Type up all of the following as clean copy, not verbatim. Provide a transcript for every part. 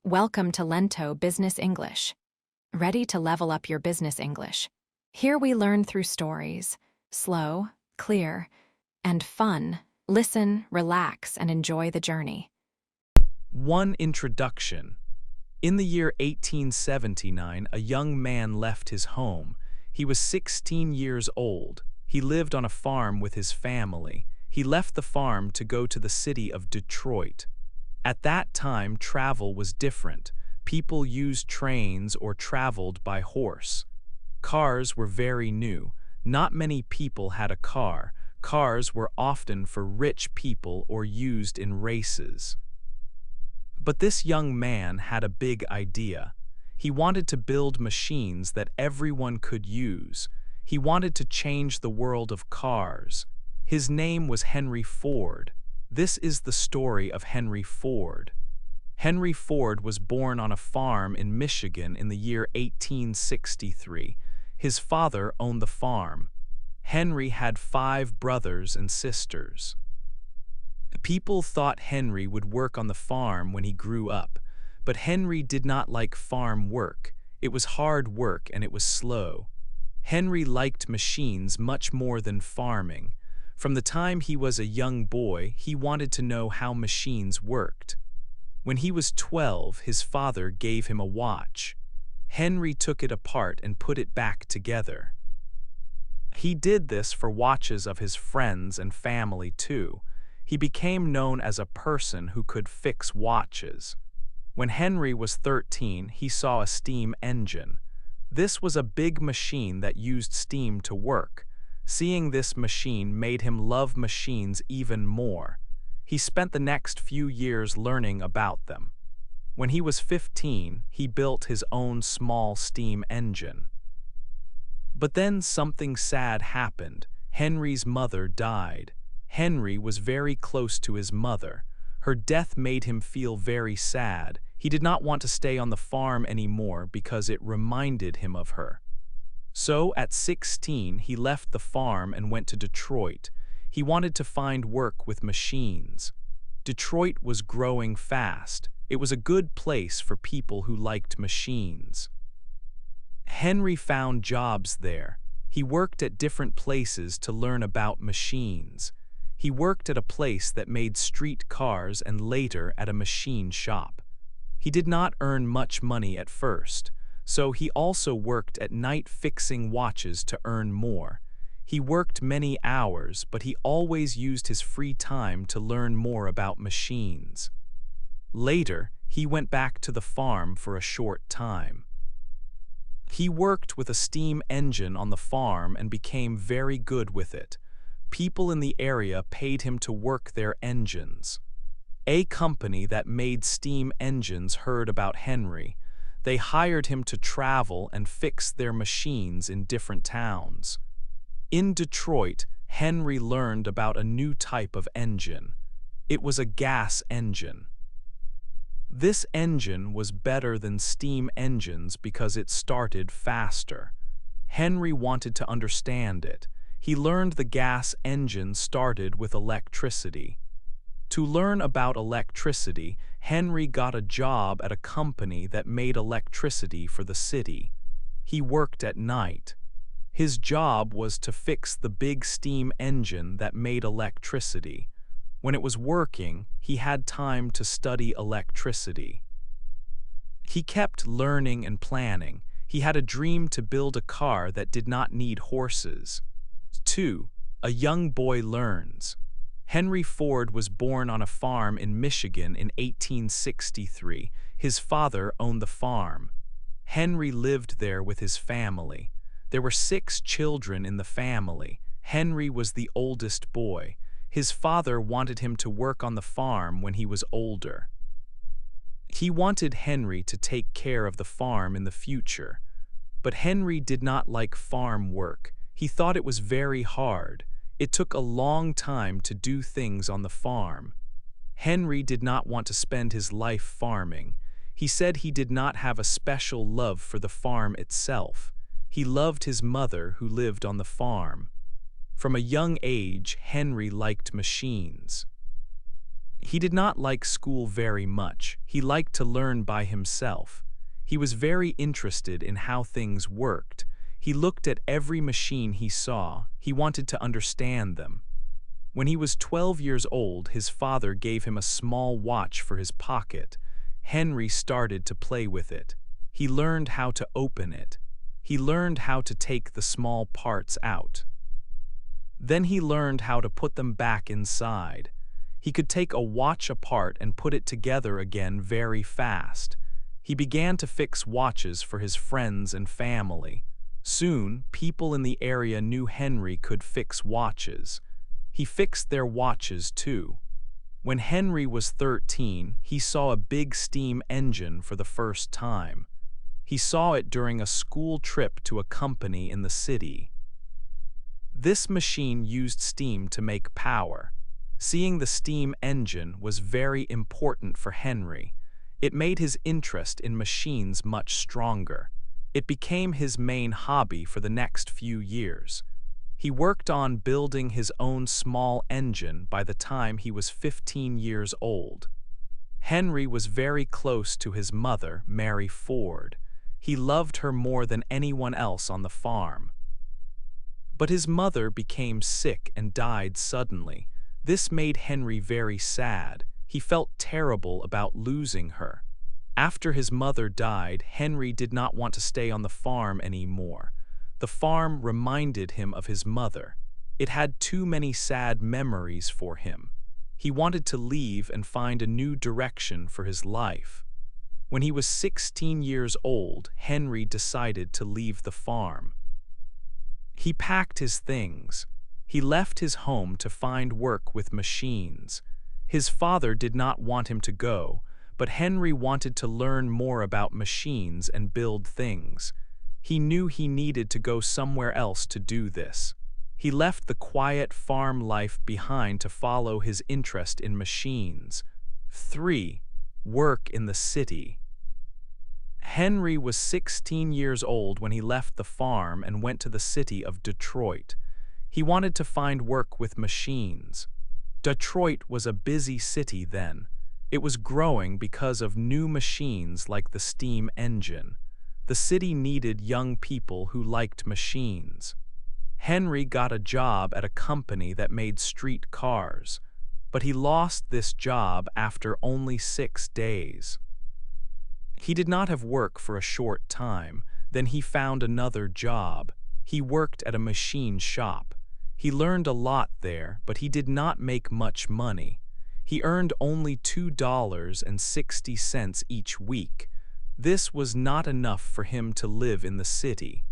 Welcome to Lento Business English. Ready to level up your business English? Here we learn through stories, slow, clear, and fun. Listen, relax, and enjoy the journey. 1. Introduction. In the year 1879, a young man left his home. He was 16 years old. He lived on a farm with his family. He left the farm to go to the city of Detroit. At that time, travel was different. People used trains or traveled by horse. Cars were very new. Not many people had a car. Cars were often for rich people or used in races. But this young man had a big idea. He wanted to build machines that everyone could use. He wanted to change the world of cars. His name was Henry Ford. This is the story of Henry Ford. Henry Ford was born on a farm in Michigan in the year 1863. His father owned the farm. Henry had 5 brothers and sisters. People thought Henry would work on the farm when he grew up, but Henry did not like farm work. It was hard work and it was slow. Henry liked machines much more than farming. From the time he was a young boy, he wanted to know how machines worked. When he was 12, his father gave him a watch. Henry took it apart and put it back together. He did this for watches of his friends and family too. He became known as a person who could fix watches. When Henry was 13, he saw a steam engine. This was a big machine that used steam to work. Seeing this machine made him love machines even more. He spent the next few years learning about them. When he was 15, he built his own small steam engine. But then something sad happened. Henry's mother died. Henry was very close to his mother. Her death made him feel very sad. He did not want to stay on the farm anymore because it reminded him of her. So, at 16, he left the farm and went to Detroit. He wanted to find work with machines. Detroit was growing fast. It was a good place for people who liked machines. Henry found jobs there. He worked at different places to learn about machines. He worked at a place that made street cars and later at a machine shop. He did not earn much money at first. So he also worked at night fixing watches to earn more. He worked many hours, but he always used his free time to learn more about machines. Later, he went back to the farm for a short time. He worked with a steam engine on the farm and became very good with it. People in the area paid him to work their engines. A company that made steam engines heard about Henry. They hired him to travel and fix their machines in different towns. In Detroit, Henry learned about a new type of engine. It was a gas engine. This engine was better than steam engines because it started faster. Henry wanted to understand it. He learned the gas engine started with electricity. To learn about electricity, Henry got a job at a company that made electricity for the city. He worked at night. His job was to fix the big steam engine that made electricity. When it was working, he had time to study electricity. He kept learning and planning. He had a dream to build a car that did not need horses. 2. A young boy learns. Henry Ford was born on a farm in Michigan in 1863. His father owned the farm. Henry lived there with his family. There were 6 children in the family. Henry was the oldest boy. His father wanted him to work on the farm when he was older. He wanted Henry to take care of the farm in the future. But Henry did not like farm work. He thought it was very hard. It took a long time to do things on the farm. Henry did not want to spend his life farming. He said he did not have a special love for the farm itself. He loved his mother who lived on the farm. From a young age, Henry liked machines. He did not like school very much. He liked to learn by himself. He was very interested in how things worked. He looked at every machine he saw. He wanted to understand them. When he was 12 years old, his father gave him a small watch for his pocket. Henry started to play with it. He learned how to open it. He learned how to take the small parts out. Then he learned how to put them back inside. He could take a watch apart and put it together again very fast. He began to fix watches for his friends and family. Soon, people in the area knew Henry could fix watches. He fixed their watches too. When Henry was 13, he saw a big steam engine for the first time. He saw it during a school trip to a company in the city. This machine used steam to make power. Seeing the steam engine was very important for Henry. It made his interest in machines much stronger. It became his main hobby for the next few years. He worked on building his own small engine by the time he was 15 years old. Henry was very close to his mother, Mary Ford. He loved her more than anyone else on the farm. But his mother became sick and died suddenly. This made Henry very sad. He felt terrible about losing her. After his mother died, Henry did not want to stay on the farm anymore. The farm reminded him of his mother. It had too many sad memories for him. He wanted to leave and find a new direction for his life. When he was 16 years old, Henry decided to leave the farm. He packed his things. He left his home to find work with machines. His father did not want him to go, but Henry wanted to learn more about machines and build things. He knew he needed to go somewhere else to do this. He left the quiet farm life behind to follow his interest in machines. 3. Work in the city. Henry was 16 years old when he left the farm and went to the city of Detroit. He wanted to find work with machines. Detroit was a busy city then. It was growing because of new machines like the steam engine. The city needed young people who liked machines. Henry got a job at a company that made street cars, but he lost this job after only 6 days. He did not have work for a short time. Then he found another job. He worked at a machine shop. He learned a lot there, but he did not make much money. He earned only $2.60 each week. This was not enough for him to live in the city.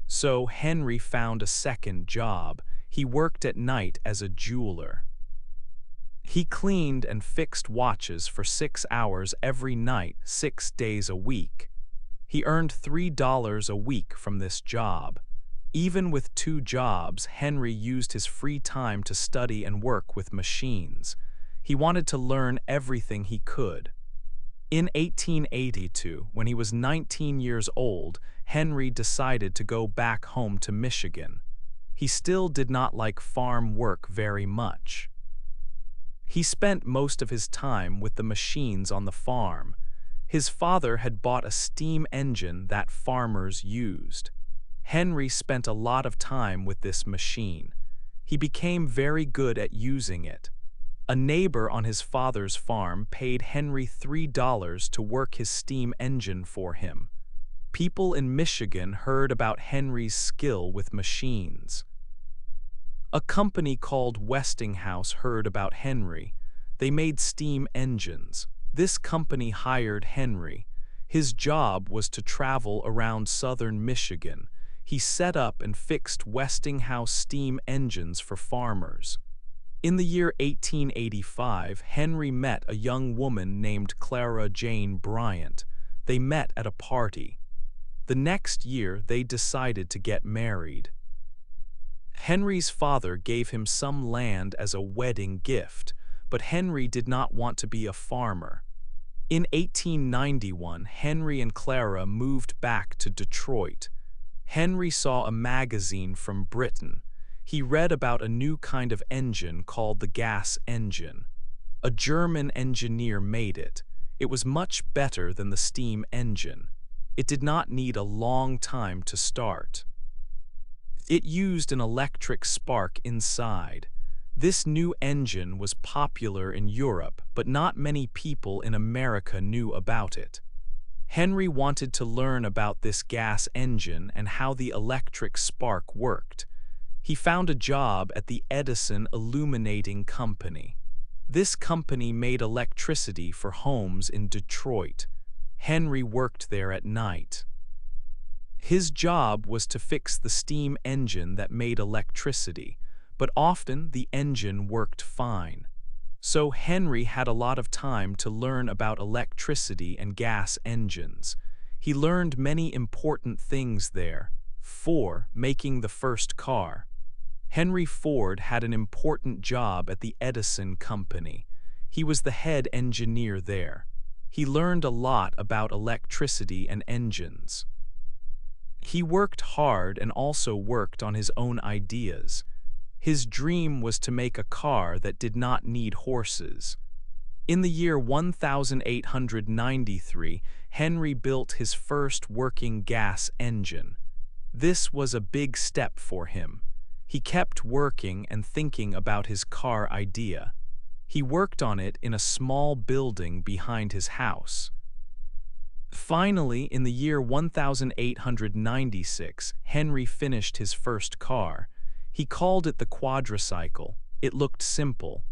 So Henry found a second job. He worked at night as a jeweler. He cleaned and fixed watches for 6 hours every night, 6 days a week. He earned $3 a week from this job. Even with 2 jobs, Henry used his free time to study and work with machines. He wanted to learn everything he could. In 1882, when he was 19 years old, Henry decided to go back home to Michigan. He still did not like farm work very much. He spent most of his time with the machines on the farm. His father had bought a steam engine that farmers used. Henry spent a lot of time with this machine. He became very good at using it. A neighbor on his father's farm paid Henry $3 to work his steam engine for him. People in Michigan heard about Henry's skill with machines. A company called Westinghouse heard about Henry. They made steam engines. This company hired Henry. His job was to travel around southern Michigan. He set up and fixed Westinghouse steam engines for farmers. In the year 1885, Henry met a young woman named Clara Jane Bryant. They met at a party. The next year, they decided to get married. Henry's father gave him some land as a wedding gift, but Henry did not want to be a farmer. In 1891, Henry and Clara moved back to Detroit. Henry saw a magazine from Britain. He read about a new kind of engine called the gas engine. A German engineer made it. It was much better than the steam engine. It did not need a long time to start. It used an electric spark inside. This new engine was popular in Europe, but not many people in America knew about it. Henry wanted to learn about this gas engine and how the electric spark worked. He found a job at the Edison Illuminating Company. This company made electricity for homes in Detroit. Henry worked there at night. His job was to fix the steam engine that made electricity, but often the engine worked fine. So Henry had a lot of time to learn about electricity and gas engines. He learned many important things there. Making the first car. Henry Ford had an important job at the Edison Company. He was the head engineer there. He learned a lot about electricity and engines. He worked hard and also worked on his own ideas. His dream was to make a car that did not need horses. In the year 1893, Henry built his first working gas engine. This was a big step for him. He kept working and thinking about his car idea. He worked on it in a small building behind his house. Finally, in the year 1896, Henry finished his first car. He called it the quadricycle. It looked simple.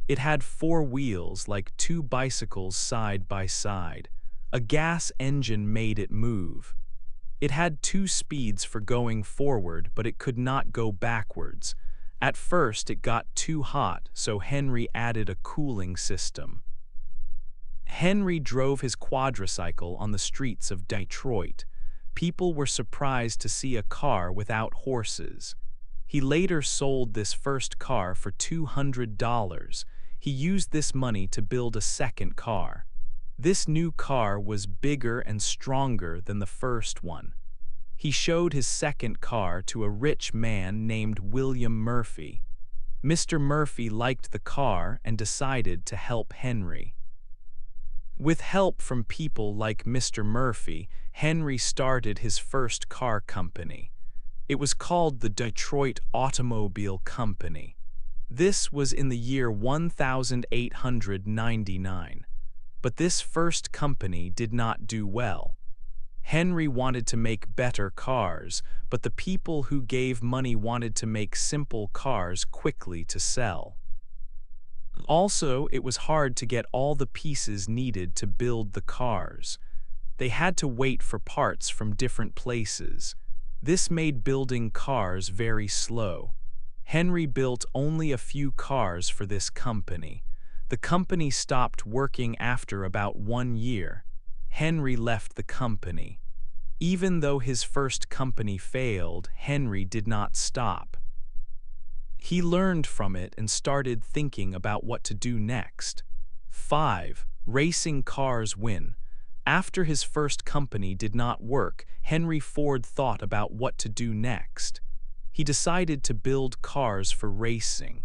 It had 4 wheels like 2 bicycles side by side. A gas engine made it move. It had 2 speeds for going forward, but it could not go backwards. At first it got too hot, so Henry added a cooling system. Henry drove his quadricycle on the streets of Detroit. People were surprised to see a car without horses. He later sold this first car for $200. He used this money to build a second car. This new car was bigger and stronger than the first one. He showed his second car to a rich man named William Murphy. Mr. Murphy liked the car and decided to help Henry. With help from people like Mr. Murphy, Henry started his first car company. It was called the Detroit Automobile Company. This was in the year 1899. But this first company did not do well. Henry wanted to make better cars, but the people who gave money wanted to make simple cars quickly to sell. Also, it was hard to get all the pieces needed to build the cars. They had to wait for parts from different places. This made building cars very slow. Henry built only a few cars for this company. The company stopped working after about 1 year. Henry left the company. Even though his first company failed, Henry did not stop. He learned from it and started thinking about what to do next. 5. Racing cars win. After his first company did not work, Henry Ford thought about what to do next. He decided to build cars for racing.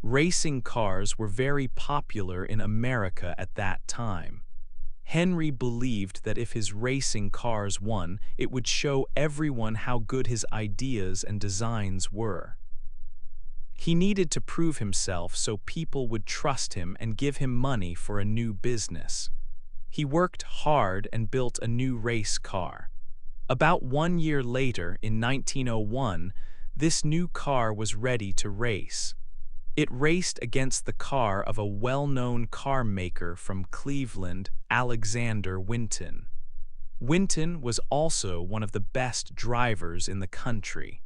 Racing cars were very popular in America at that time. Henry believed that if his racing cars won, it would show everyone how good his ideas and designs were. He needed to prove himself so people would trust him and give him money for a new business. He worked hard and built a new race car. About 1 year later, in 1901, this new car was ready to race. It raced against the car of a well-known car maker from Cleveland, Alexander Winton. Winton was also one of the best drivers in the country.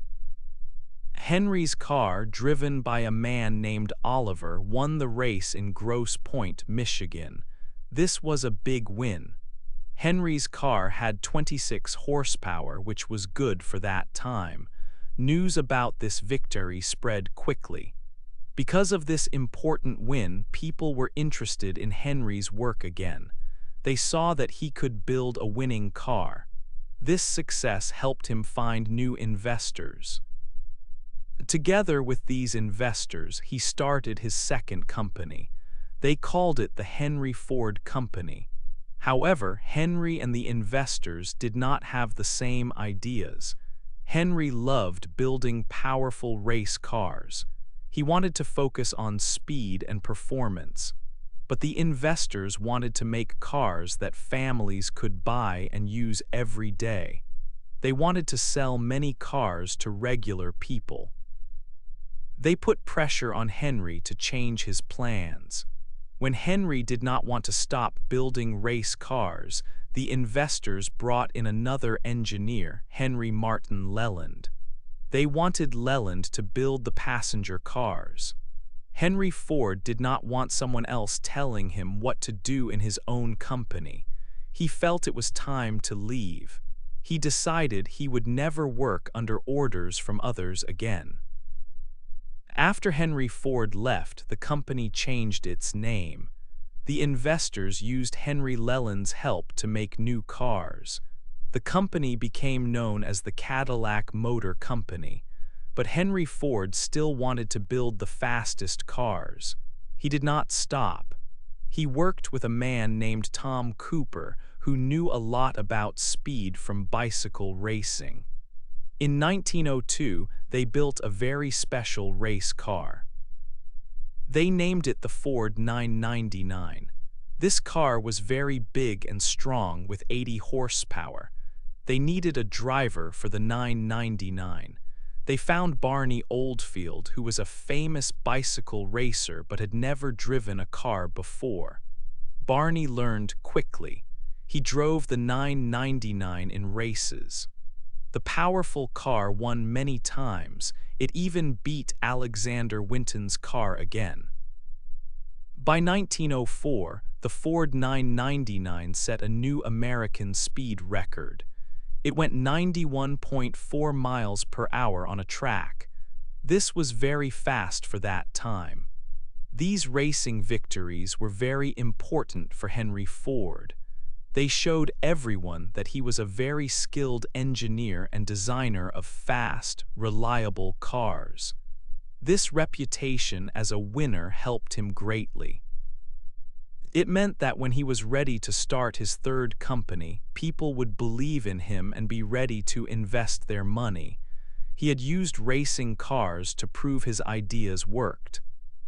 Henry's car, driven by a man named Oliver, won the race in Grosse Pointe, Michigan. This was a big win. Henry's car had 26 horsepower, which was good for that time. News about this victory spread quickly. Because of this important win, people were interested in Henry's work again. They saw that he could build a winning car. This success helped him find new investors. Together with these investors, he started his second company. They called it the Henry Ford Company. However, Henry and the investors did not have the same ideas. Henry loved building powerful race cars. He wanted to focus on speed and performance. But the investors wanted to make cars that families could buy and use every day. They wanted to sell many cars to regular people. They put pressure on Henry to change his plans. When Henry did not want to stop building race cars, the investors brought in another engineer, Henry Martin Leland. They wanted Leland to build the passenger cars. Henry Ford did not want someone else telling him what to do in his own company. He felt it was time to leave. He decided he would never work under orders from others again. After Henry Ford left, the company changed its name. The investors used Henry Leland's help to make new cars. The company became known as the Cadillac Motor Company. But Henry Ford still wanted to build the fastest cars. He did not stop. He worked with a man named Tom Cooper, who knew a lot about speed from bicycle racing. In 1902, they built a very special race car. They named it the Ford 999. This car was very big and strong with 80 horsepower. They needed a driver for the 999. They found Barney Oldfield, who was a famous bicycle racer but had never driven a car before. Barney learned quickly. He drove the 999 in races. The powerful car won many times. It even beat Alexander Winton's car again. By 1904, the Ford 999 set a new American speed record. It went 91.4 miles per hour on a track. This was very fast for that time. These racing victories were very important for Henry Ford. They showed everyone that he was a very skilled engineer and designer of fast, reliable cars. This reputation as a winner helped him greatly. It meant that when he was ready to start his third company, people would believe in him and be ready to invest their money. He had used racing cars to prove his ideas worked.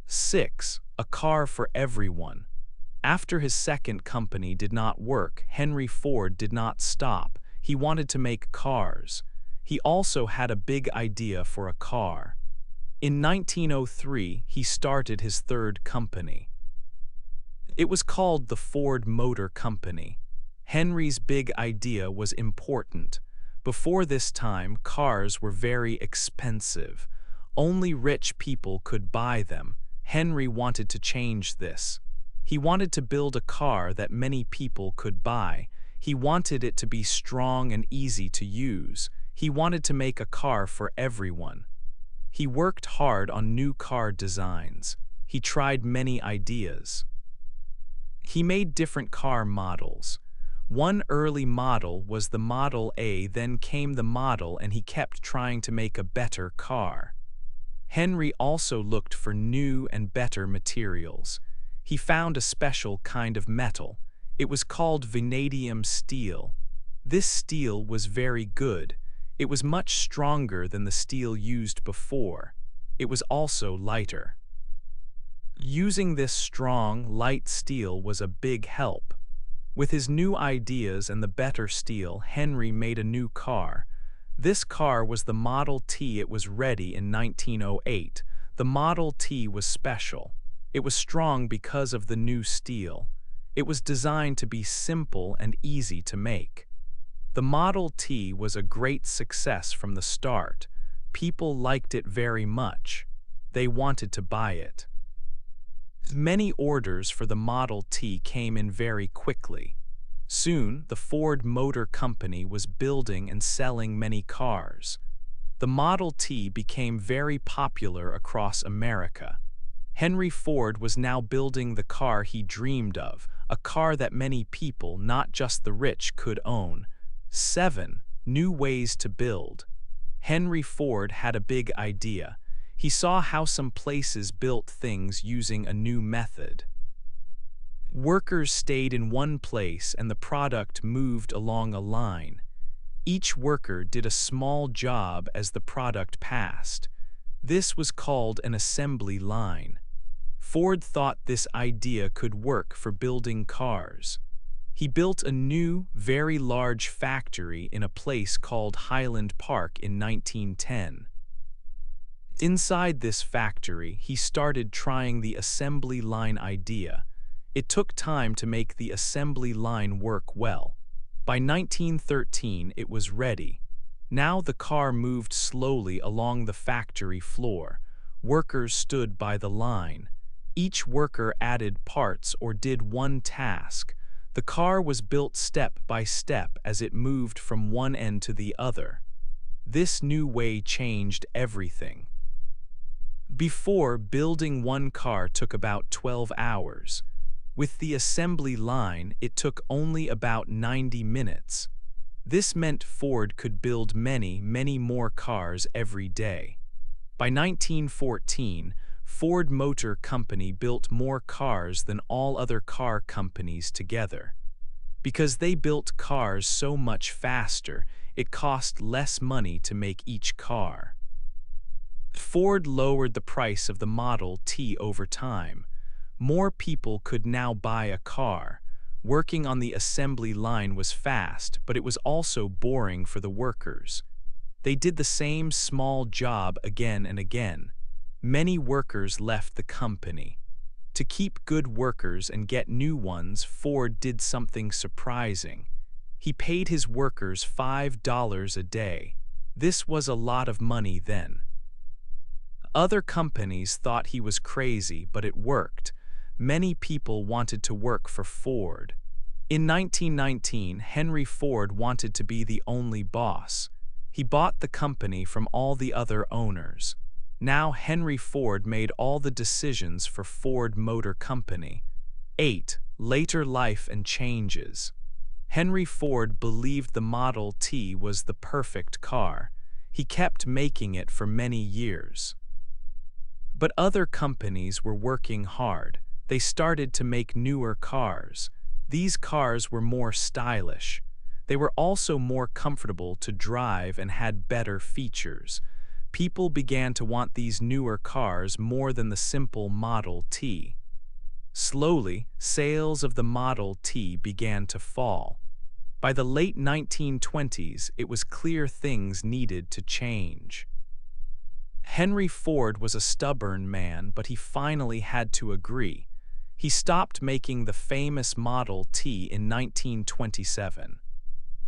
6. A car for everyone. After his second company did not work, Henry Ford did not stop. He wanted to make cars. He also had a big idea for a car. In 1903, he started his third company. It was called the Ford Motor Company. Henry's big idea was important. Before this time, cars were very expensive. Only rich people could buy them. Henry wanted to change this. He wanted to build a car that many people could buy. He wanted it to be strong and easy to use. He wanted to make a car for everyone. He worked hard on new car designs. He tried many ideas. He made different car models. One early model was the Model A, then came the Model, and he kept trying to make a better car. Henry also looked for new and better materials. He found a special kind of metal. It was called vanadium steel. This steel was very good. It was much stronger than the steel used before. It was also lighter. Using this strong, light steel was a big help. With his new ideas and the better steel, Henry made a new car. This car was the Model T. It was ready in 1908. The Model T was special. It was strong because of the new steel. It was designed to be simple and easy to make. The Model T was a great success from the start. People liked it very much. They wanted to buy it. Many orders for the Model T came in very quickly. Soon, the Ford Motor Company was building and selling many cars. The Model T became very popular across America. Henry Ford was now building the car he dreamed of, a car that many people, not just the rich, could own. 7. New ways to build. Henry Ford had a big idea. He saw how some places built things using a new method. Workers stayed in one place and the product moved along a line. Each worker did a small job as the product passed. This was called an assembly line. Ford thought this idea could work for building cars. He built a new, very large factory in a place called Highland Park in 1910. Inside this factory, he started trying the assembly line idea. It took time to make the assembly line work well. By 1913, it was ready. Now the car moved slowly along the factory floor. Workers stood by the line. Each worker added parts or did one task. The car was built step by step as it moved from one end to the other. This new way changed everything. Before, building one car took about 12 hours. With the assembly line, it took only about 90 minutes. This meant Ford could build many, many more cars every day. By 1914, Ford Motor Company built more cars than all other car companies together. Because they built cars so much faster, it cost less money to make each car. Ford lowered the price of the Model T over time. More people could now buy a car. Working on the assembly line was fast, but it was also boring for the workers. They did the same small job again and again. Many workers left the company. To keep good workers and get new ones, Ford did something surprising. He paid his workers $5 a day. This was a lot of money then. Other companies thought he was crazy, but it worked. Many people wanted to work for Ford. In 1919, Henry Ford wanted to be the only boss. He bought the company from all the other owners. Now Henry Ford made all the decisions for Ford Motor Company. 8. Later life and changes. Henry Ford believed the Model T was the perfect car. He kept making it for many years. But other companies were working hard. They started to make newer cars. These cars were more stylish. They were also more comfortable to drive and had better features. People began to want these newer cars more than the simple Model T. Slowly, sales of the Model T began to fall. By the late 1920s, it was clear things needed to change. Henry Ford was a stubborn man, but he finally had to agree. He stopped making the famous Model T in 1927.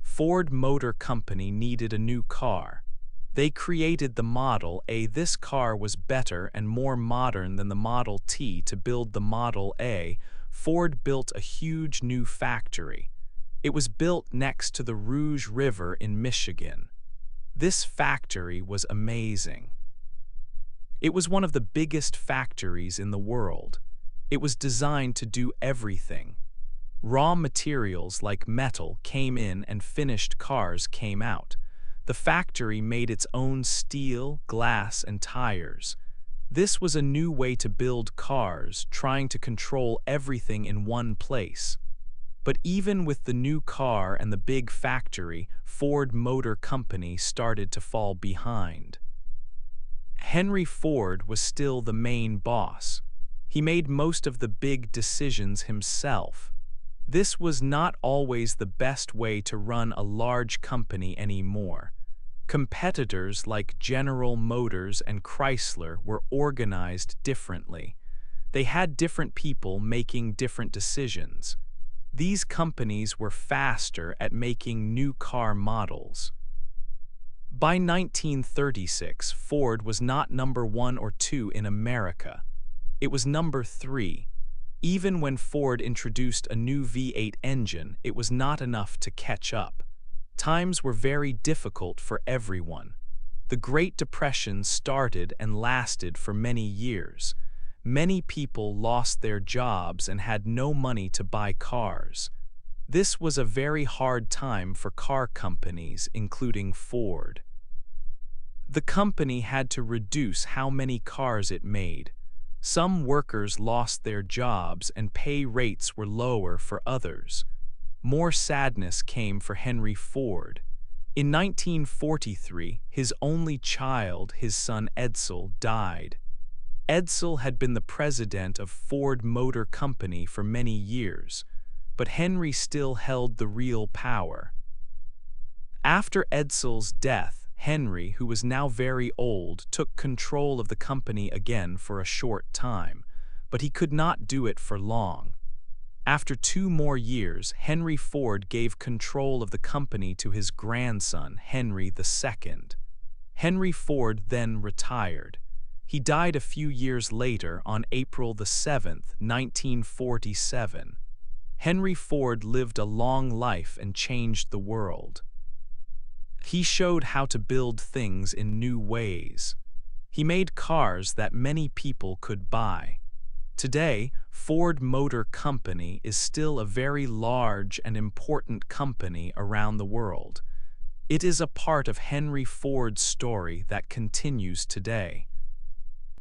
Ford Motor Company needed a new car. They created the Model A. This car was better and more modern than the Model T. To build the Model A, Ford built a huge new factory. It was built next to the Rouge River in Michigan. This factory was amazing. It was one of the biggest factories in the world. It was designed to do everything. Raw materials like metal came in and finished cars came out. The factory made its own steel, glass, and tires. This was a new way to build cars, trying to control everything in one place. But even with the new car and the big factory, Ford Motor Company started to fall behind. Henry Ford was still the main boss. He made most of the big decisions himself. This was not always the best way to run a large company anymore. Competitors like General Motors and Chrysler were organized differently. They had different people making different decisions. These companies were faster at making new car models. By 1936, Ford was not number 1 or 2 in America. It was number 3. Even when Ford introduced a new V8 engine, it was not enough to catch up. Times were very difficult for everyone. The Great Depression started and lasted for many years. Many people lost their jobs and had no money to buy cars. This was a very hard time for car companies, including Ford. The company had to reduce how many cars it made. Some workers lost their jobs and pay rates were lower for others. More sadness came for Henry Ford. In 1943, his only child, his son Edsel, died. Edsel had been the president of Ford Motor Company for many years, but Henry still held the real power. After Edsel's death, Henry, who was now very old, took control of the company again for a short time, but he could not do it for long. After 2 more years, Henry Ford gave control of the company to his grandson, Henry II. Henry Ford then retired. He died a few years later on April 7, 1947. Henry Ford lived a long life and changed the world. He showed how to build things in new ways. He made cars that many people could buy. Today, Ford Motor Company is still a very large and important company around the world. It is a part of Henry Ford's story that continues today.